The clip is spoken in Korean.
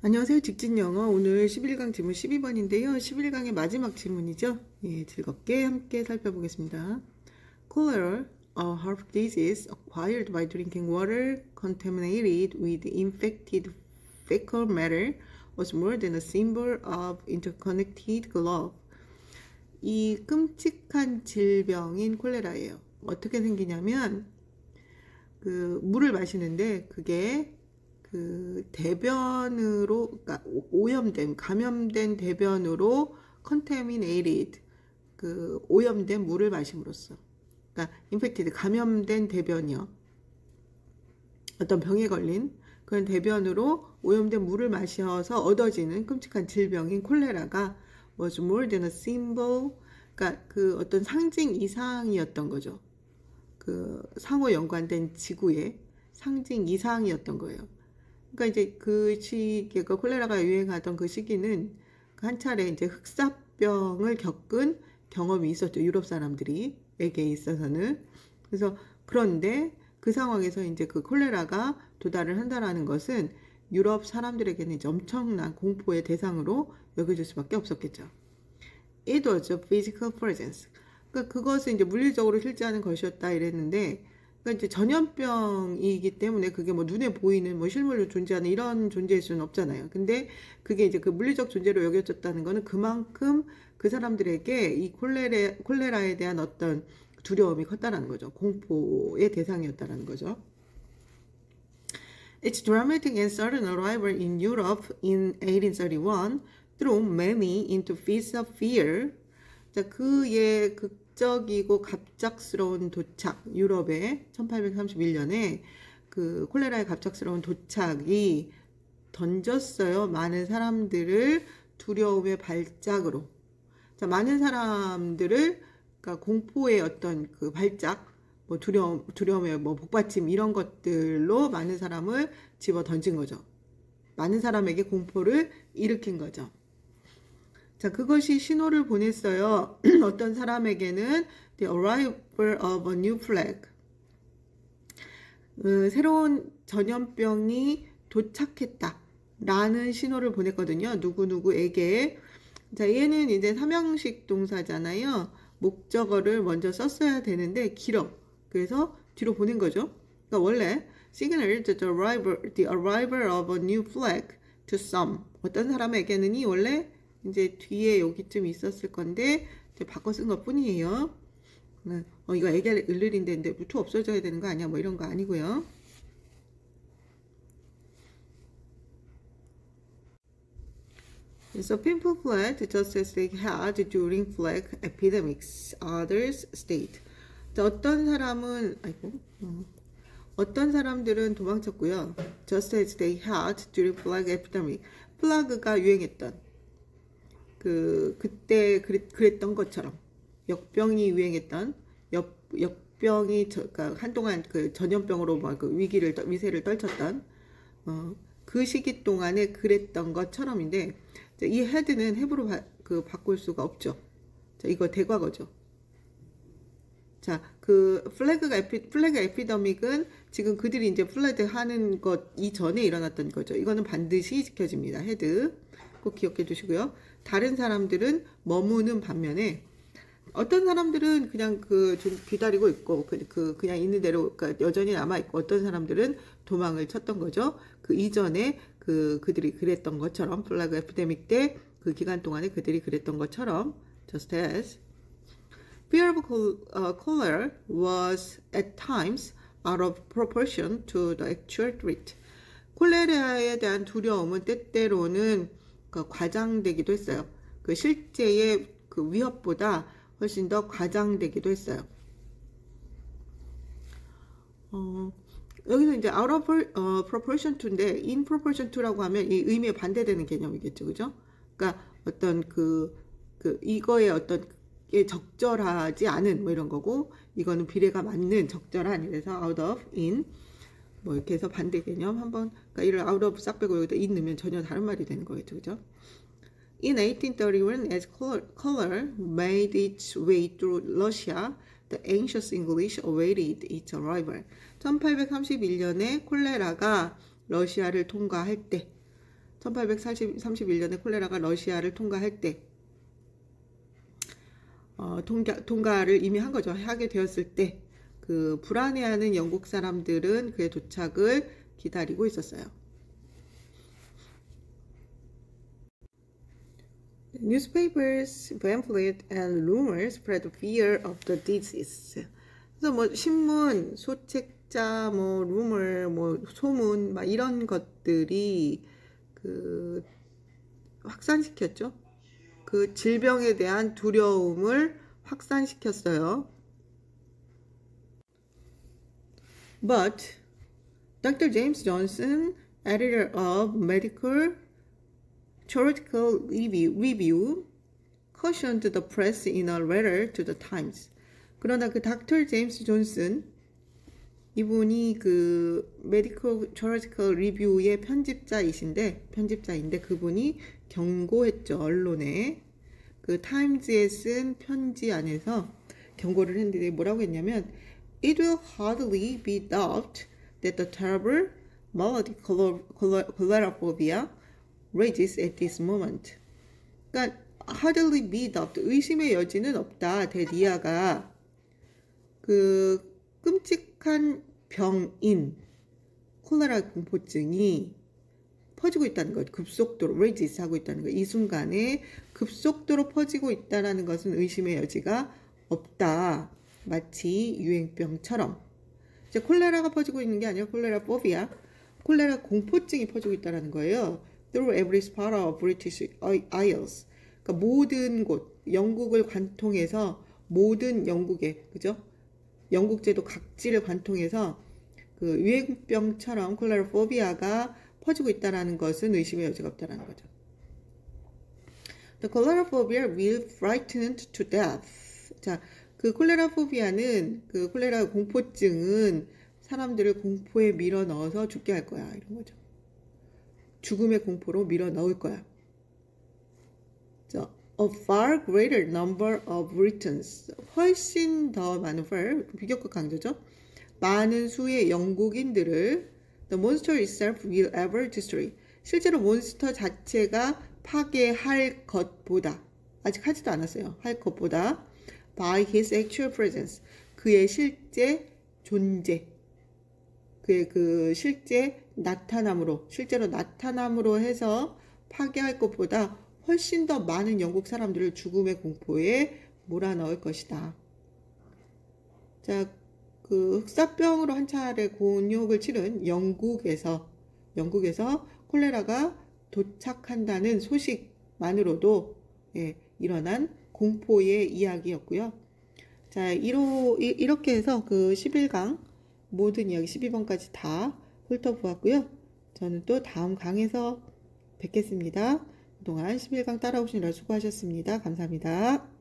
안녕하세요. 직진영어 오늘 11강 지문 12번인데요. 11강의 마지막 지문이죠. 예, 즐겁게 함께 살펴보겠습니다. Cholera, a heart disease acquired by drinking water contaminated with infected fecal matter, was more than a symbol of interconnected glove. 이 끔찍한 질병인 콜레라예요. 어떻게 생기냐면 물을 마시는데 그게 대변으로, 그러니까 오염된, 감염된 대변으로 contaminated, 오염된 물을 마심으로써, 그러니까 infected, 감염된 대변이요. 어떤 병에 걸린 그런 대변으로 오염된 물을 마셔서 얻어지는 끔찍한 질병인 콜레라가 was more than a symbol, 그러니까 어떤 상징 이상이었던 거죠. 상호 연관된 지구의 상징 이상이었던 거예요. 그러니까 이제 그 시기가 콜레라가 유행하던 그 시기는 한 차례 이제 흑사병을 겪은 경험이 있었죠. 유럽 사람들이에게 있어서는. 그래서 그런데 그 상황에서 이제 그 콜레라가 도달을 한다라는 것은 유럽 사람들에게는 이제 엄청난 공포의 대상으로 여겨질 수밖에 없었겠죠. It was a physical presence. 그러니까 그것은 이제 물리적으로 실제하는 것이었다 이랬는데, 그러니까 이제 전염병이기 때문에 그게 뭐 눈에 보이는 뭐 실물로 존재하는 이런 존재일 수는 없잖아요. 근데 그게 이제 그 물리적 존재로 여겨졌다는 거는 그만큼 그 사람들에게 이 콜레라에 대한 어떤 두려움이 컸다라는 거죠. 공포의 대상이었다라는 거죠. Its dramatic and sudden arrival in Europe in 1831 threw many into fits of fear. 자, 그의 극적이고 갑작스러운 도착, 유럽에 1831년에 그 콜레라의 갑작스러운 도착이 던졌어요. 많은 사람들을 두려움의 발작으로. 자, 많은 사람들을, 그러니까 공포의 어떤 그 발작, 뭐 두려움의 뭐 복받침 이런 것들로 많은 사람을 집어 던진 거죠. 많은 사람에게 공포를 일으킨 거죠. 자, 그것이 신호를 보냈어요. 어떤 사람에게는 the arrival of a new plague. 새로운 전염병이 도착했다 라는 신호를 보냈거든요. 누구누구에게. 자, 얘는 이제 삼형식 동사잖아요. 목적어를 먼저 썼어야 되는데 길어. 그래서 뒤로 보낸 거죠. 그러니까 원래 signal the arrival of a new plague to some. 어떤 사람에게는이 원래 이제 뒤에 여기쯤 있었을 건데 이제 바꿔 쓴 것 뿐이에요. 이거 애기 을을인데 to 없어져야 되는 거 아니야? 뭐 이런 거 아니고요. So people fled just as they had during plague epidemics. Others stayed. 자, 어떤 사람들은 도망쳤고요. Just as they had during plague epidemic. 플라그가 유행했던 그때 그랬던 것처럼 역병이 유행했던 역병이 그러니까 한동안 그 전염병으로 막 그 위세를 떨쳤던 그 시기 동안에 그랬던 것처럼인데, 이 헤드는 해부로 바꿀 수가 없죠. 자, 이거 대과거죠. 자, 플래그 에피더믹은 지금 그들이 이제 플레드 하는 것 이전에 일어났던 거죠. 이거는 반드시 지켜집니다. 헤드 꼭 기억해 두시고요. 다른 사람들은 머무는 반면에 어떤 사람들은 그냥 좀 기다리고 있고 그냥 있는 대로 그러니까 여전히 남아 있고, 어떤 사람들은 도망을 쳤던 거죠. 그 이전에 그들이 그랬던 것처럼 플라그 에피데믹 때 그 기간 동안에 그들이 그랬던 것처럼 just as fear of cholera was at times out of proportion to the actual threat. 콜레라에 대한 두려움은 때때로는 과장되기도 했어요. 실제의 위협보다 훨씬 더 과장되기도 했어요. 여기서 이제 out of proportion to인데 in proportion to라고 하면 이 의미에 반대되는 개념이겠죠, 그죠? 그러니까 어떤 이거의 어떤 게 적절하지 않은 뭐 이런 거고, 이거는 비례가 맞는 적절한, 그래서 out of in 뭐 이렇게 해서 반대 개념 한번, 그러니까 이를 out of 싹 빼고 여기다 in 넣으면 전혀 다른 말이 되는 거겠죠, 그죠? In 1831, as cholera made its way through Russia, the anxious English awaited its arrival. 1831년에 콜레라가 러시아를 통과할 때, 1831년에 콜레라가 러시아를 통과할 때 통과를 이미 한 거죠. 하게 되었을 때 그 불안해하는 영국 사람들은 그의 도착을 기다리고 있었어요. Newspapers, pamphlet, and rumors spread fear of the disease. 그래서 뭐 신문, 소책자, 뭐 rumor, 뭐 소문, 막 이런 것들이 그 확산시켰죠. 그 질병에 대한 두려움을 확산시켰어요. But Dr. James Johnson, editor of Medical Theoretical Review, cautioned the press in a letter to the Times. 그러나 그 닥터 제임스 존슨 이분이 그 Medical Theoretical Review의 편집자인데 그분이 경고했죠. 언론에 그 타임즈에 쓴 편지 안에서 경고를 했는데 뭐라고 했냐면 It will hardly be doubted that the terrible malady choleraphobia rages at this moment. 그러니까 hardly be doubted, 의심의 여지는 없다. 데디아가 그 끔찍한 병인 콜레라 공포증이 퍼지고 있다는 것, 급속도로 rages 하고 있다는 것, 이 순간에 급속도로 퍼지고 있다는 것은 의심의 여지가 없다. 마치 유행병처럼. 이제 콜레라가 퍼지고 있는 게 아니라 콜레라 포비아, 콜레라 공포증이 퍼지고 있다는 거예요. Through every spot of British Isles. 그러니까 모든 곳, 영국을 관통해서 모든 영국의, 그죠? 영국 제도 각지를 관통해서 그 유행병처럼 콜레라 포비아가 퍼지고 있다는 것은 의심의 여지가 없다는 거죠. The cholera phobia will frighten to death. 자, 그 콜레라 포비아는 그 콜레라 공포증은 사람들을 공포에 밀어 넣어서 죽게 할 거야. 이런 거죠. 죽음의 공포로 밀어 넣을 거야. 자, a far greater number of Britons. 훨씬 더 많은 far, 비교급 강조죠. 많은 수의 영국인들을 the monster itself will ever destroy. 실제로 몬스터 자체가 파괴할 것보다 아직 하지도 않았어요. 할 것보다 by his actual presence. 그의 실제 존재. 그의 그 실제 나타남으로, 실제로 나타남으로 해서 파괴할 것보다 훨씬 더 많은 영국 사람들을 죽음의 공포에 몰아넣을 것이다. 자, 그 흑사병으로 한 차례 곤욕을 치른 영국에서 콜레라가 도착한다는 소식만으로도 일어난 공포의 이야기였고요. 자, 이렇게 해서 그 11강 모든 이야기 12번까지 다 훑어보았고요. 저는 또 다음 강에서 뵙겠습니다. 그동안 11강 따라오시느라 수고하셨습니다. 감사합니다.